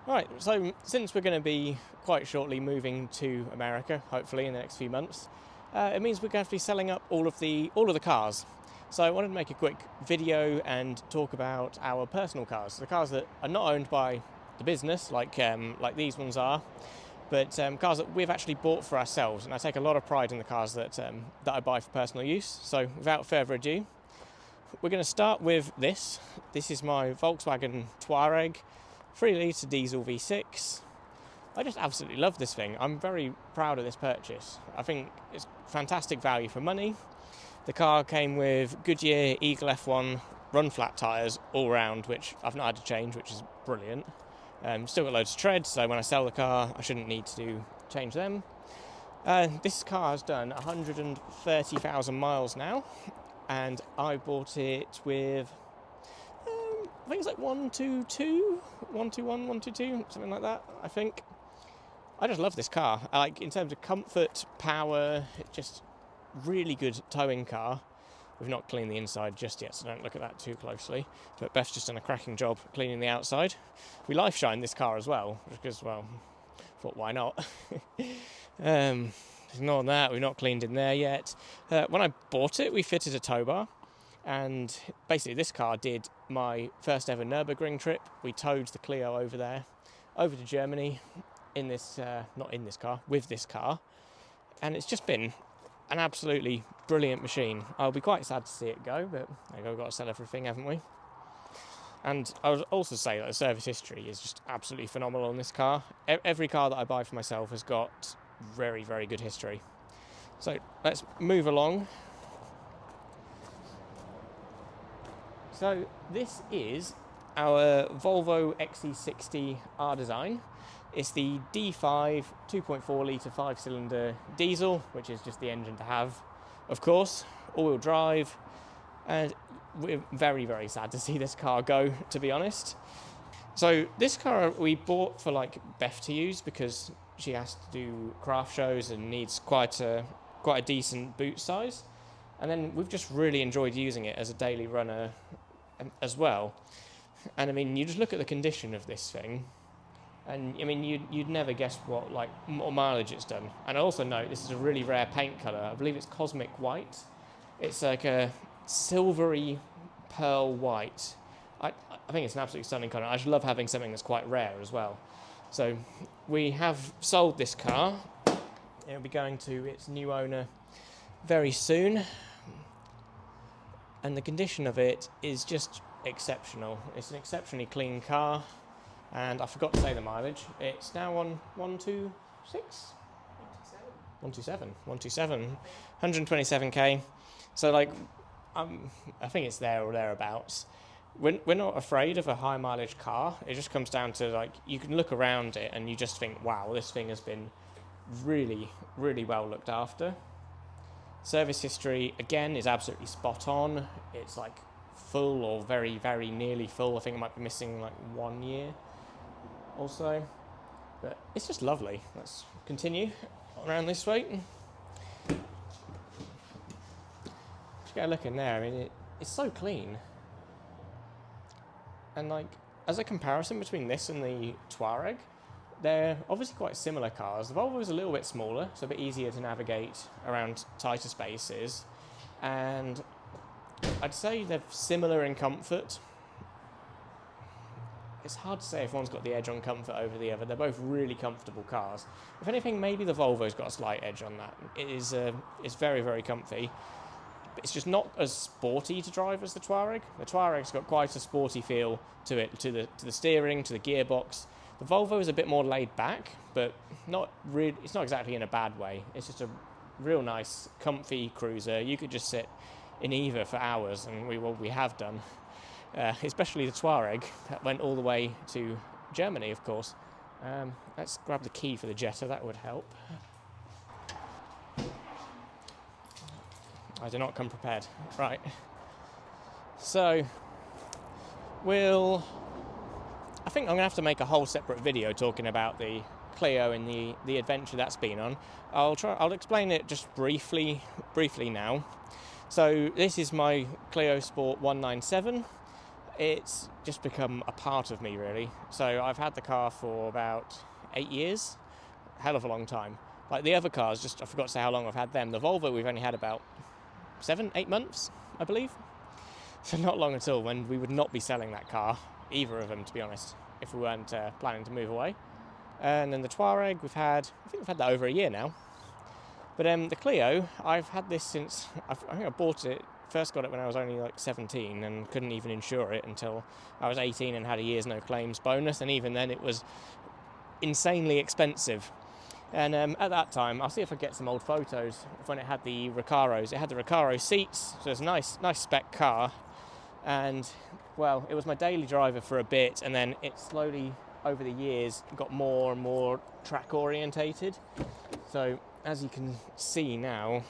Right, so since we're going to be quite shortly moving to America, hopefully in the next few months, it means we're going to be selling up all of the cars. So I wanted to make a quick video and talk about our personal cars, the cars that are not owned by the business, like these ones are, but cars that we've actually bought for ourselves. And I take a lot of pride in the cars that I buy for personal use. So without further ado, we're going to start with this. This is my Volkswagen Touareg 3-litre diesel V6. I just absolutely love this thing. I'm very proud of this purchase. I think it's fantastic value for money. The car came with Goodyear Eagle F1 run flat tyres all round, which I've not had to change, which is brilliant. Still got loads of tread, so when I sell the car I shouldn't need to change them. This car has done 130,000 miles now, and I bought it with I think it's like 122, 121, 122, something like that, I think. I just love this car. In terms of comfort, power, just really good towing car. We've not cleaned the inside just yet, so don't look at that too closely. But Beth's just done a cracking job cleaning the outside. We life shine this car as well, because, well, thought why not? Ignore that, we've not cleaned in there yet. When I bought it, we fitted a tow bar. And basically this car did my first ever Nürburgring trip. We towed the Clio over there, over to Germany, in this, not in this car, with this car. And it's just been an absolutely brilliant machine. I'll be quite sad to see it go, but we've got to sell everything, haven't we? And I would also say that the service history is just absolutely phenomenal on this car. Every car that I buy for myself has got very, very good history. So let's move along. So this is our Volvo XC60 R Design. It's the D5 2.4 litre 5-cylinder diesel, which is just the engine to have, of course, all-wheel drive, and we're very, very sad to see this car go, to be honest. So this car we bought for Beth to use because she has to do craft shows and needs quite a decent boot size. And then we've just really enjoyed using it as a daily runner as well. And I mean, you just look at the condition of this thing, and I mean, you'd never guess what mileage it's done. And I also note this is a really rare paint colour. I believe it's cosmic white. It's like a silvery pearl white. I think it's an absolutely stunning colour. I just love having something that's quite rare as well. So we have sold this car. It'll be going to its new owner very soon. And the condition of it is just exceptional. It's an exceptionally clean car, and I forgot to say the mileage. It's now on 126? 127, 127k. So I think it's there or thereabouts. We're not afraid of a high mileage car. It just comes down to you can look around it and you just think, wow, this thing has been really, really well looked after. Service history, again, is absolutely spot on. It's full or very, very nearly full. I think it might be missing 1 year or so. But it's just lovely. Let's continue around this way. Just get a look in there. I mean, it's so clean. And as a comparison between this and the Touareg, they're obviously quite similar cars. The Volvo is a little bit smaller, so a bit easier to navigate around tighter spaces. And I'd say they're similar in comfort. It's hard to say if one's got the edge on comfort over the other. They're both really comfortable cars. If anything, maybe the Volvo's got a slight edge on that. It's very, very comfy. But it's just not as sporty to drive as the Touareg. The Touareg's got quite a sporty feel to it, to the steering, to the gearbox. The Volvo is a bit more laid back, but not really. It's not exactly in a bad way. It's just a real nice, comfy cruiser. You could just sit in either for hours, and we have done. Especially the Touareg that went all the way to Germany, of course. Let's grab the key for the Jetta. That would help. I do not come prepared. Right. So I think I'm going to have to make a whole separate video talking about the Clio and the adventure that's been on. I'll explain it just briefly now. So this is my Clio Sport 197. It's just become a part of me, really. So I've had the car for about 8 years, hell of a long time. Like the other cars, I forgot to say how long I've had them. The Volvo we've only had about 7-8 months, I believe. So not long at all, when we would not be selling that car, either of them, to be honest, if we weren't planning to move away. And then the Touareg I think we've had that over a year now. But the Clio, I've had this since, I think I bought it, first got it when I was only like 17 and couldn't even insure it until I was 18 and had a year's no claims bonus, and even then it was insanely expensive. And at that time, I'll see if I get some old photos of when it had the Recaros. It had the Recaro seats, so it's a nice spec car. And, well, it was my daily driver for a bit, and then it slowly, over the years, got more and more track orientated. So, as you can see now,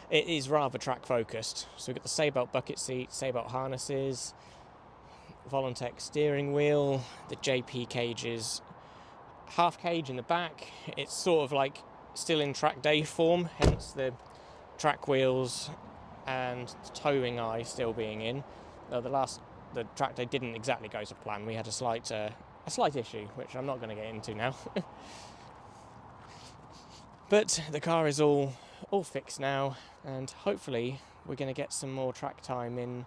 it is rather track focused. So we've got the Sabelt bucket seat, Sabelt harnesses, Volantec steering wheel, the JP cages, half cage in the back. It's sort of like still in track day form, hence the track wheels and the towing eye still being in. Though the track day didn't exactly go to plan. We had a slight issue, which I'm not going to get into now. But the car is all fixed now, and hopefully we're going to get some more track time in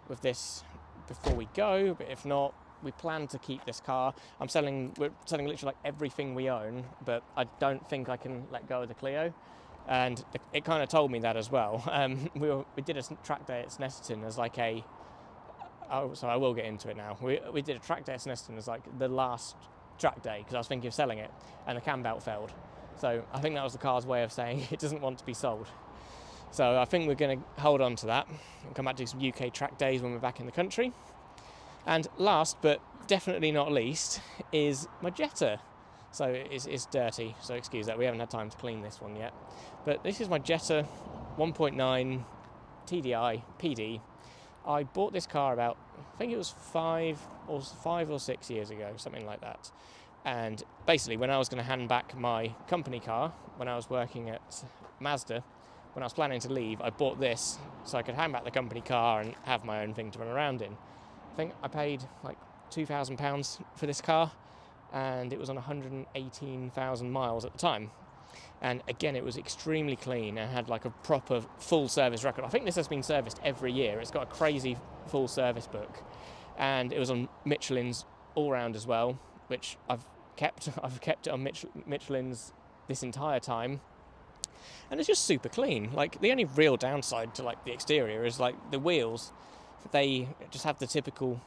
with this before we go. But if not, we plan to keep this car. We're selling literally like everything we own, but I don't think I can let go of the Clio. And it kind of told me that as well. We did a track day at Snetterton as like so I will get into it now. We did a track day at Snetterton as like the last track day because I was thinking of selling it, and the cam belt failed. So I think that was the car's way of saying it doesn't want to be sold. So I think we're going to hold on to that and come back to some UK track days when we're back in the country. And last, but definitely not least, is my Jetta. So it's dirty, so excuse that. We haven't had time to clean this one yet. But this is my Jetta 1.9 TDI PD. I bought this car about, I think it was 5 or 6 years ago, something like that. And basically, when I was going to hand back my company car, when I was working at Mazda, when I was planning to leave, I bought this so I could hand back the company car and have my own thing to run around in. I think I paid like £2,000 for this car, and it was on 118,000 miles at the time. And again, it was extremely clean and had like a proper full service record. I think this has been serviced every year. It's got a crazy full service book, and it was on Michelin's all round as well, which I've kept it on Michelin's this entire time, and it's just super clean. Like the only real downside to like the exterior is like the wheels. They just have the typical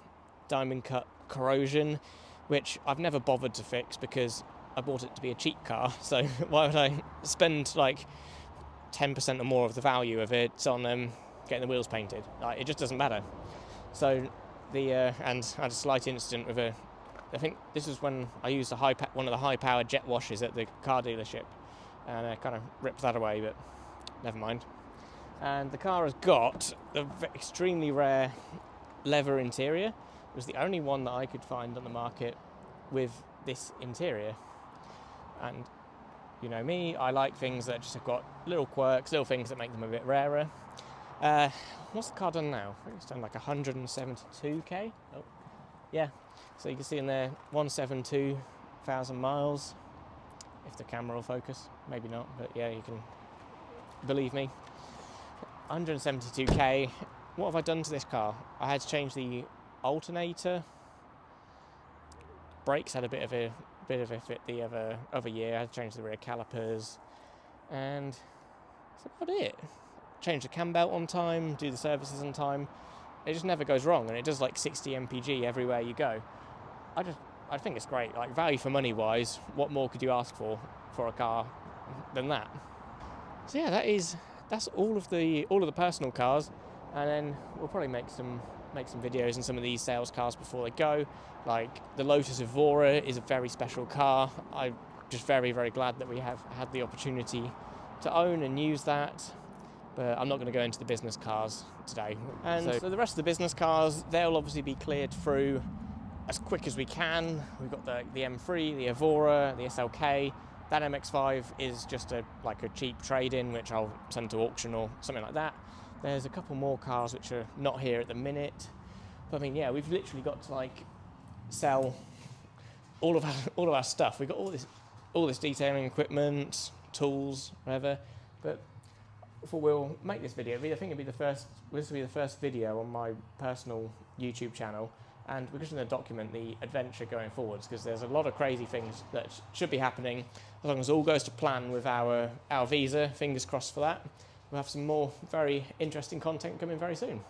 diamond cut corrosion, which I've never bothered to fix because I bought it to be a cheap car. So why would I spend like 10% or more of the value of it on getting the wheels painted? Like, it just doesn't matter. So and I had a slight incident with I think this is when I used one of the high-powered jet washers at the car dealership, and I kind of ripped that away, but never mind. And the car has got the extremely rare leather interior. It was the only one that I could find on the market with this interior. And you know me, I like things that just have got little quirks, little things that make them a bit rarer. What's the car done now? I think it's done like 172k. Oh, yeah. So you can see in there 172,000 miles. If the camera will focus, maybe not, but yeah, you can believe me. 172k. What have I done to this car? I had to change the alternator. Brakes had a bit of a fit the other year. I had to change the rear calipers, and that's about it. Change the cam belt on time, do the services on time. It just never goes wrong, and it does like 60 mpg everywhere you go. I think it's great. Like, value for money wise, what more could you ask for a car than that? So yeah, that's all of the personal cars, and then we'll probably make some videos on some of these sales cars before they go. Like the Lotus Evora is a very special car. I'm just very, very glad that we have had the opportunity to own and use that. But I'm not going to go into the business cars today. And so the rest of the business cars, they'll obviously be cleared through as quick as we can. We've got the M3, the Evora, the SLK. That MX-5 is just a cheap trade-in, which I'll send to auction or something like that. There's a couple more cars which are not here at the minute. But I mean, yeah, we've literally got to like sell all of our stuff. We've got all this detailing equipment, tools, whatever. But before we'll make this video, I think it'll be the first. This will be the first video on my personal YouTube channel, and we're just going to document the adventure going forwards, because there's a lot of crazy things that should be happening. As long as all goes to plan with our visa, fingers crossed for that. We'll have some more very interesting content coming very soon.